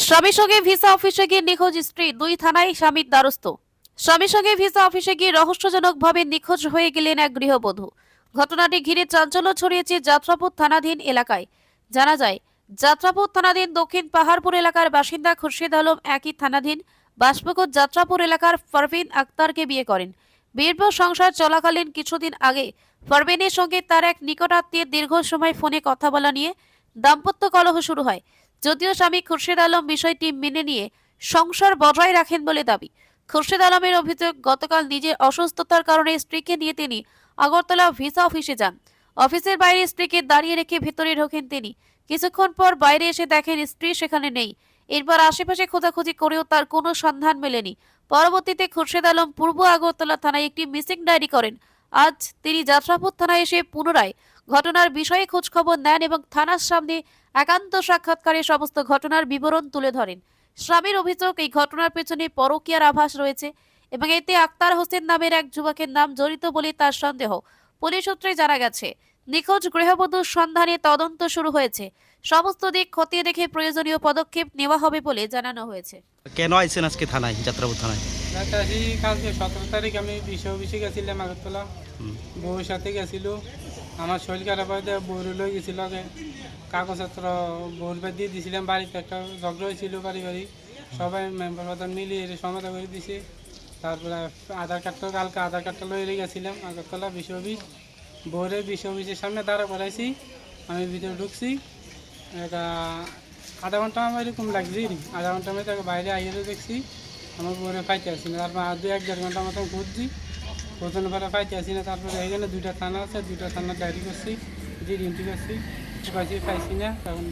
স্বামীর সঙ্গে ভিসা অফিসে গিয়ে নিখোঁজ স্ত্রী, 2 থানায় স্বামীর দ্বারস্থ। স্বামীর সঙ্গে ভিসা অফিসে গিয়ে রহস্যজনকভাবে নিখোঁজ হয়ে গেলেন এক গৃহবধূ। ঘটনাটি ঘিরে চাঞ্চল্য ছড়িয়েছে যাত্রাপুর থানাধীন এলাকায়। জানা যায়, যাত্রাপুর থানাধীন দক্ষিণ পাহাড়পুর এলাকার বাসিন্দা খুরশেদ আলম একই থানাধীন বাসপুকুর যাত্রাপুর এলাকার পারভিন আক্তারকে বিয়ে করেন। বিয়ের পর সংসার চলাকালীন কিছুদিন আগে পারভিনের সঙ্গে তার এক নিকট আত্মীয়ের দীর্ঘ সময় ফোনে কথা বলা নিয়ে দাম্পত্য কলহ শুরু হয়। যদিও স্বামী খুরশেদ আলম বিষয়টি মেনে নিয়ে সংসার বজায় রাখেন বলে দাবি। খুরশেদ আলমের অভিযোগ, গতকাল নিজের অসুস্থতার কারণে স্ত্রীকে নিয়ে তিনি আগরতলা ভিসা অফিসে যান। অফিসের বাইরে স্ত্রীকে দাঁড়িয়ে রেখে ভেতরে ঢোকেন তিনি। কিছুক্ষণ পর বাইরে এসে দেখেন স্ত্রী সেখানে নেই। এরপর আশেপাশে খোঁজাখুঁজি করেও তার কোনো সন্ধান মেলেনি। পরবর্তীতে খুরশেদ আলম পূর্ব আগরতলা থানায় একটি মিসিং ডায়েরি করেন। আজ তিনি যাত্রাপুর থানায় এসে পুনরায় ঘটনার বিষয়ে খোঁজ খবর নেন এবং থানার সামনে একান্ত সাক্ষাৎকারে সমস্ত ঘটনার বিবরণ তুলে ধরেন। স্বামীর অভিযোগ, এই ঘটনার পেছনে পরকীয়ার আভাস রয়েছে এবং এতে আক্তার হোসেন নামের এক যুবকের নাম জড়িত বলে তার সন্দেহ। পুলিশ সূত্রে জানা গেছে, নিখোঁজ গৃহবধূর সন্ধানে তদন্ত শুরু হয়েছে। সমস্ত দিক খতিয়ে দেখে প্রয়োজনীয় পদক্ষেপ নেওয়া হবে বলে জানানো হয়েছে। কেন আইছেন আজকে থানায়, যাত্রাপুর থানায়? আসি কালকে 17 তারিখ আমি অফিসে গেছিলাম আগরতলা। বউর সাথে গেছিল। আমার শরীর খারাপ হয়ে বউর লই গেছিল আগে কাগজপত্র বউর বাদ দিয়ে দিয়েছিলাম। বাড়িতে একটা ঝগড়া হয়েছিল পারিবারিক, সবাই মেম্বার প্রধান মিলিয়ে সমাধান করে দিছে। তারপরে কালকে আধার কার্ডটা লয়ে গেছিলাম আগরতলা অফিস। বউরে অফিসের সামনে দাঁড়া করাইছি, আমি ভিতরে ঢুকছি। এটা আধা ঘন্টা আমার এরকম লাগছে, আধা ঘন্টার মধ্যে বাইরে আইয়ে দেখছি আমার বউরে পাইতে আসি না। তারপর 2-1.5 ঘন্টা মতন খুঁজছি, প্রথম পরে পাইতে আসি না। তারপরে এখানে 2টা থানা আছে, 2টা থানা ডায়েরি করছি, ডিএমটি করছি, পাইছি না। তখন